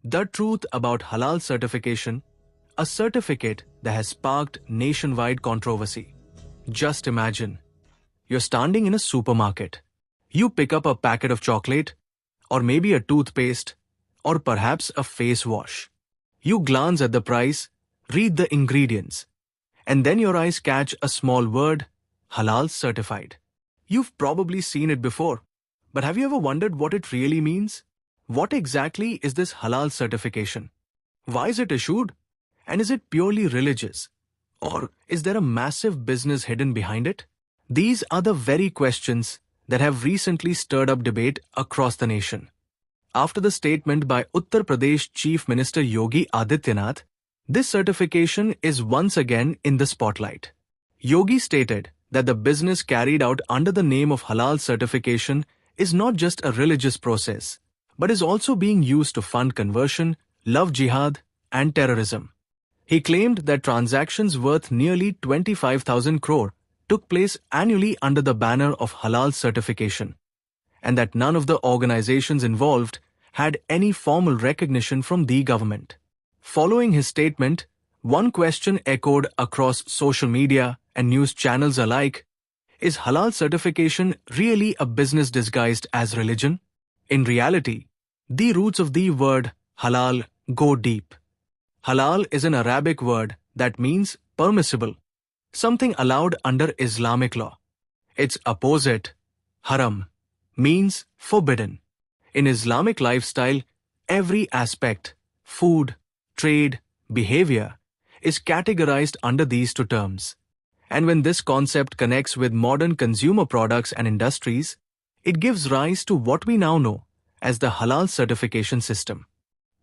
The truth about halal certification, a certificate that has sparked nationwide controversy. Just imagine, you're standing in a supermarket. You pick up a packet of chocolate, or maybe a toothpaste, or perhaps a face wash. You glance at the price, read the ingredients, and then your eyes catch a small word, halal certified. You've probably seen it before, but have you ever wondered what it really means? What exactly is this halal certification? Why is it issued? And is it purely religious? Or is there a massive business hidden behind it? These are the very questions that have recently stirred up debate across the nation. After the statement by Uttar Pradesh Chief Minister Yogi Adityanath, this certification is once again in the spotlight. Yogi stated that the business carried out under the name of halal certification is not just a religious process, but is also being used to fund conversion, love jihad, and terrorism. He claimed that transactions worth nearly 25,000 crore took place annually under the banner of halal certification, and that none of the organizations involved had any formal recognition from the government. Following his statement, one question echoed across social media and news channels alike: is halal certification really a business disguised as religion? In reality, the roots of the word halal go deep. Halal is an Arabic word that means permissible, something allowed under Islamic law. Its opposite, haram, means forbidden. In Islamic lifestyle, every aspect, food, trade, behavior, is categorized under these two terms. And when this concept connects with modern consumer products and industries, it gives rise to what we now know as the halal certification system.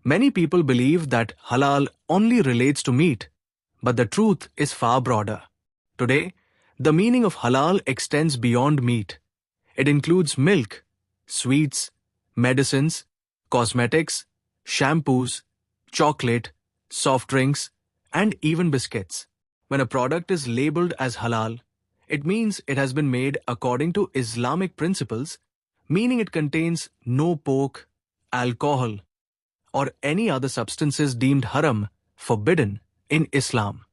Many people believe that halal only relates to meat, but the truth is far broader. Today, the meaning of halal extends beyond meat. It includes milk, sweets, medicines, cosmetics, shampoos, chocolate, soft drinks, and even biscuits. When a product is labeled as halal, it means it has been made according to Islamic principles, meaning it contains no pork, alcohol, or any other substances deemed haram, forbidden, in Islam.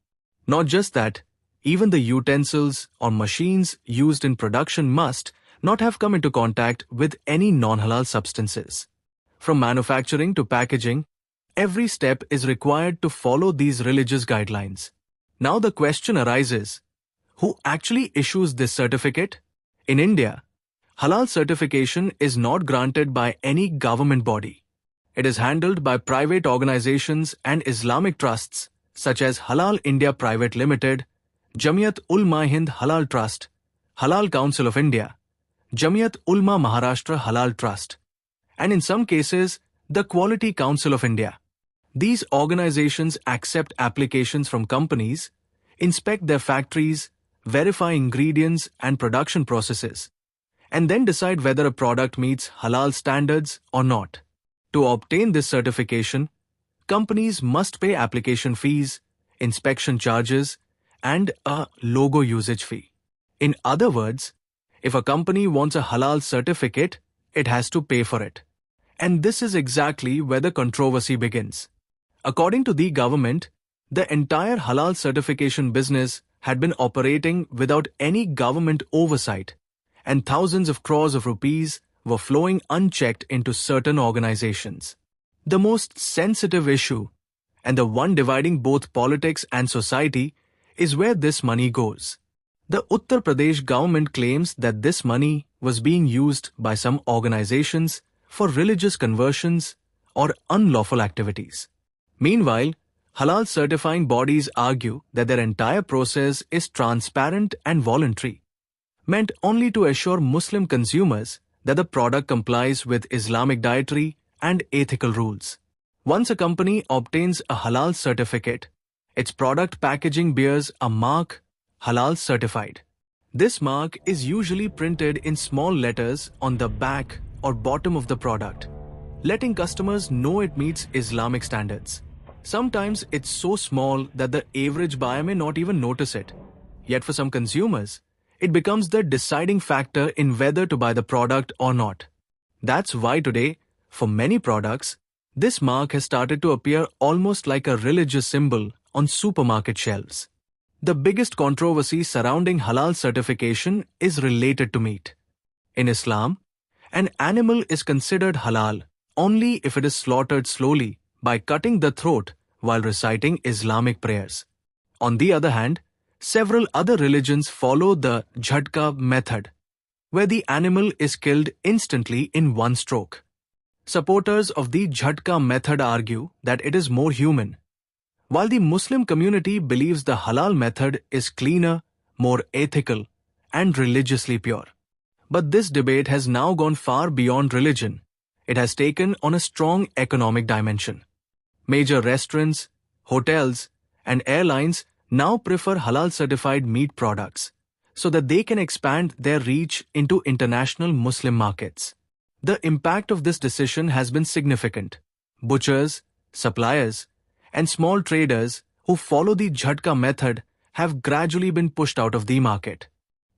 Not just that, even the utensils or machines used in production must not have come into contact with any non-halal substances. From manufacturing to packaging, every step is required to follow these religious guidelines. Now the question arises, who actually issues this certificate? In India, halal certification is not granted by any government body. It is handled by private organizations and Islamic trusts such as Halal India Private Limited, Jamiyat Ulma Hind Halal Trust, Halal Council of India, Jamiyat Ulma Maharashtra Halal Trust, and in some cases, the Quality Council of India. These organizations accept applications from companies, inspect their factories, verify ingredients and production processes, and then decide whether a product meets halal standards or not. To obtain this certification, companies must pay application fees, inspection charges, and a logo usage fee. In other words, if a company wants a halal certificate, it has to pay for it. And this is exactly where the controversy begins. According to the government, the entire halal certification business had been operating without any government oversight, and thousands of crores of rupees were flowing unchecked into certain organizations. The most sensitive issue, and the one dividing both politics and society, is where this money goes. The Uttar Pradesh government claims that this money was being used by some organizations for religious conversions or unlawful activities. Meanwhile, halal certifying bodies argue that their entire process is transparent and voluntary, meant only to assure Muslim consumers that the product complies with Islamic dietary and ethical rules. Once a company obtains a halal certificate, its product packaging bears a mark, halal certified. This mark is usually printed in small letters on the back or bottom of the product, letting customers know it meets Islamic standards. Sometimes it's so small that the average buyer may not even notice it. Yet for some consumers, it becomes the deciding factor in whether to buy the product or not. That's why today, for many products, This mark has started to appear almost like a religious symbol on supermarket shelves. The biggest controversy surrounding halal certification is related to meat. In Islam, an animal is considered halal only if it is slaughtered slowly by cutting the throat while reciting Islamic prayers. On the other hand, several other religions follow the Jhatka method, where the animal is killed instantly in one stroke. Supporters of the Jhatka method argue that it is more human, while the Muslim community believes the halal method is cleaner, more ethical, and religiously pure. But this debate has now gone far beyond religion. It has taken on a strong economic dimension. Major restaurants, hotels, and airlines now prefer halal-certified meat products so that they can expand their reach into international Muslim markets. The impact of this decision has been significant. Butchers, suppliers, and small traders who follow the Jhatka method have gradually been pushed out of the market.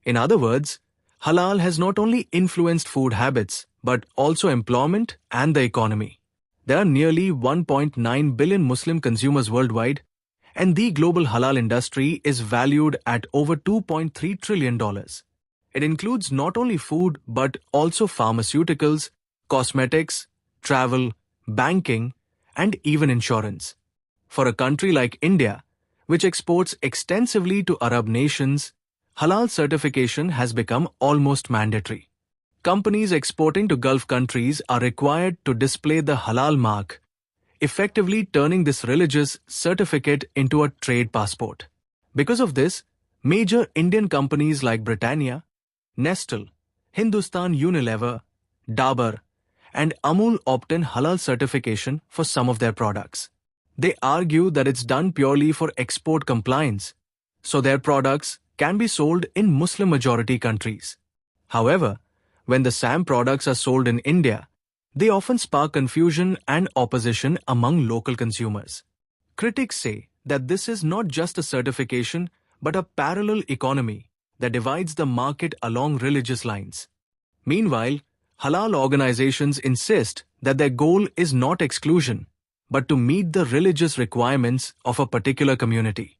In other words, halal has not only influenced food habits but also employment and the economy. There are nearly 1.9 billion Muslim consumers worldwide, and the global halal industry is valued at over $2.3 trillion. It includes not only food but also pharmaceuticals, cosmetics, travel, banking, and even insurance. For a country like India, which exports extensively to Arab nations, halal certification has become almost mandatory. Companies exporting to Gulf countries are required to display the halal mark, effectively turning this religious certificate into a trade passport. Because of this, major Indian companies like Britannia, Nestle, Hindustan Unilever, Dabur, and Amul obtain halal certification for some of their products. They argue that it's done purely for export compliance, so their products can be sold in Muslim-majority countries. However, when the same products are sold in India, they often spark confusion and opposition among local consumers. Critics say that this is not just a certification but a parallel economy that divides the market along religious lines. Meanwhile, halal organizations insist that their goal is not exclusion, but to meet the religious requirements of a particular community.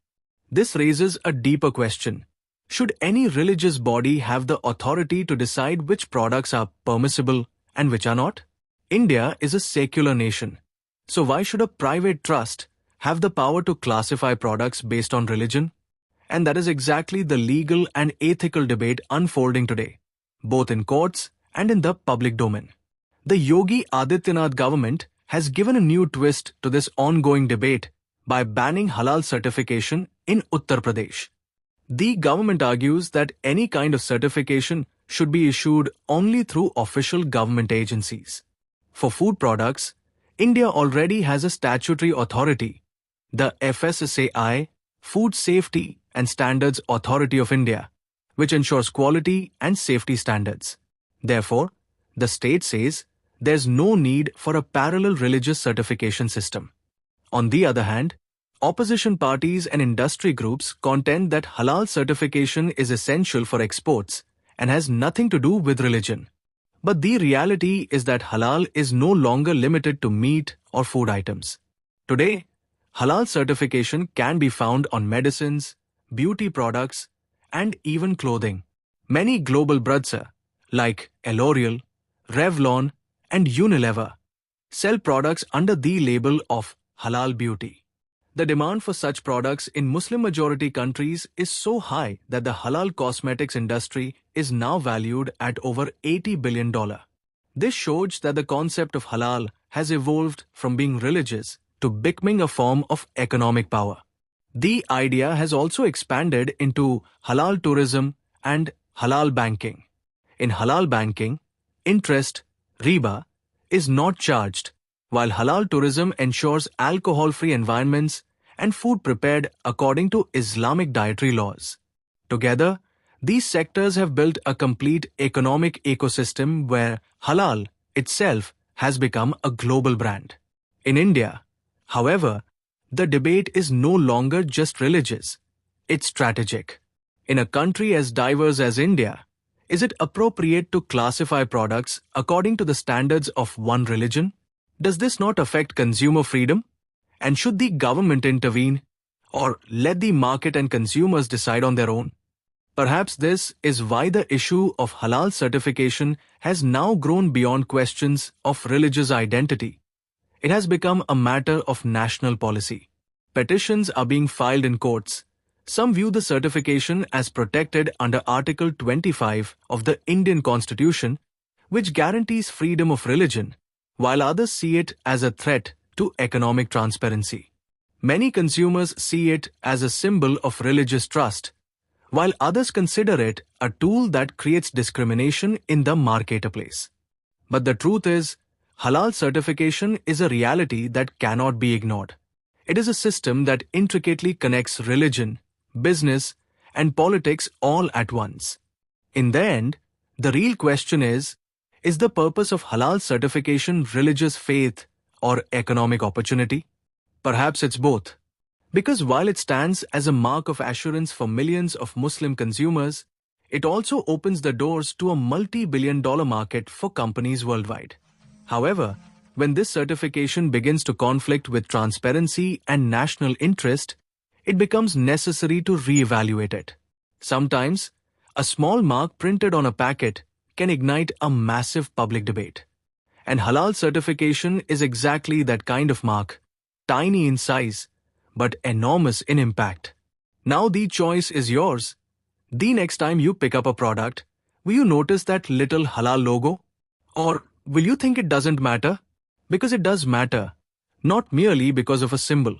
This raises a deeper question. Should any religious body have the authority to decide which products are permissible and which are not? India is a secular nation, so why should a private trust have the power to classify products based on religion? And that is exactly the legal and ethical debate unfolding today, both in courts and in the public domain. The Yogi Adityanath government has given a new twist to this ongoing debate by banning halal certification in Uttar Pradesh. The government argues that any kind of certification should be issued only through official government agencies. For food products, India already has a statutory authority, the FSSAI, Food Safety and Standards Authority of India, which ensures quality and safety standards. Therefore, the state says there's no need for a parallel religious certification system. On the other hand, opposition parties and industry groups contend that halal certification is essential for exports and has nothing to do with religion. But the reality is that halal is no longer limited to meat or food items. Today, halal certification can be found on medicines, beauty products, and even clothing. Many global brands like L'Oreal, Revlon, and Unilever sell products under the label of halal beauty. The demand for such products in Muslim-majority countries is so high that the halal cosmetics industry is now valued at over $80 billion. This shows that the concept of halal has evolved from being religious to becoming a form of economic power. The idea has also expanded into halal tourism and halal banking. In halal banking, interest, riba, is not charged, while halal tourism ensures alcohol-free environments and food prepared according to Islamic dietary laws. Together, these sectors have built a complete economic ecosystem where halal itself has become a global brand. In India, however, the debate is no longer just religious, it's strategic. In a country as diverse as India, is it appropriate to classify products according to the standards of one religion? Does this not affect consumer freedom? And should the government intervene or let the market and consumers decide on their own? Perhaps this is why the issue of halal certification has now grown beyond questions of religious identity. It has become a matter of national policy. Petitions are being filed in courts. Some view the certification as protected under Article 25 of the Indian Constitution, which guarantees freedom of religion, while others see it as a threat to economic transparency. Many consumers see it as a symbol of religious trust, while others consider it a tool that creates discrimination in the marketplace. But the truth is, halal certification is a reality that cannot be ignored. It is a system that intricately connects religion, business, and politics all at once. In the end, the real question is the purpose of halal certification religious faith or economic opportunity? Perhaps it's both. Because while it stands as a mark of assurance for millions of Muslim consumers, it also opens the doors to a multi-billion-dollar market for companies worldwide. However, when this certification begins to conflict with transparency and national interest, it becomes necessary to reevaluate it. Sometimes, a small mark printed on a packet can ignite a massive public debate. And halal certification is exactly that kind of mark, tiny in size, but enormous in impact. Now the choice is yours. The next time you pick up a product, will you notice that little halal logo? Or will you think it doesn't matter? Because it does matter, not merely because of a symbol,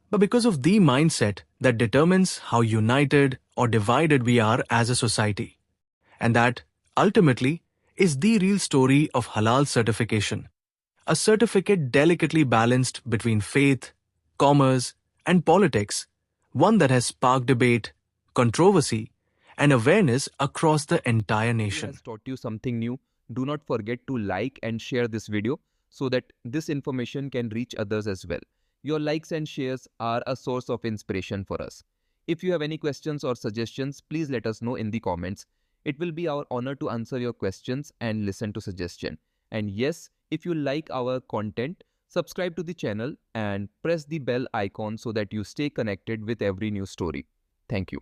but because of the mindset that determines how united or divided we are as a society. And that, ultimately, is the real story of halal certification. A certificate delicately balanced between faith, commerce, and politics, one that has sparked debate, controversy, and awareness across the entire nation. Has taught you something new. Do not forget to like and share this video so that this information can reach others as well. Your likes and shares are a source of inspiration for us. If you have any questions or suggestions, please let us know in the comments. It will be our honor to answer your questions and listen to suggestions. And yes, if you like our content, subscribe to the channel and press the bell icon so that you stay connected with every new story. Thank you.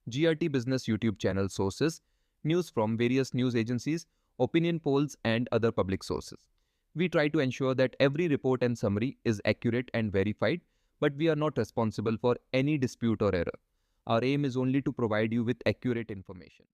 GRT Business YouTube channel sources, news from various news agencies, opinion polls and other public sources. We try to ensure that every report and summary is accurate and verified, but we are not responsible for any dispute or error. Our aim is only to provide you with accurate information.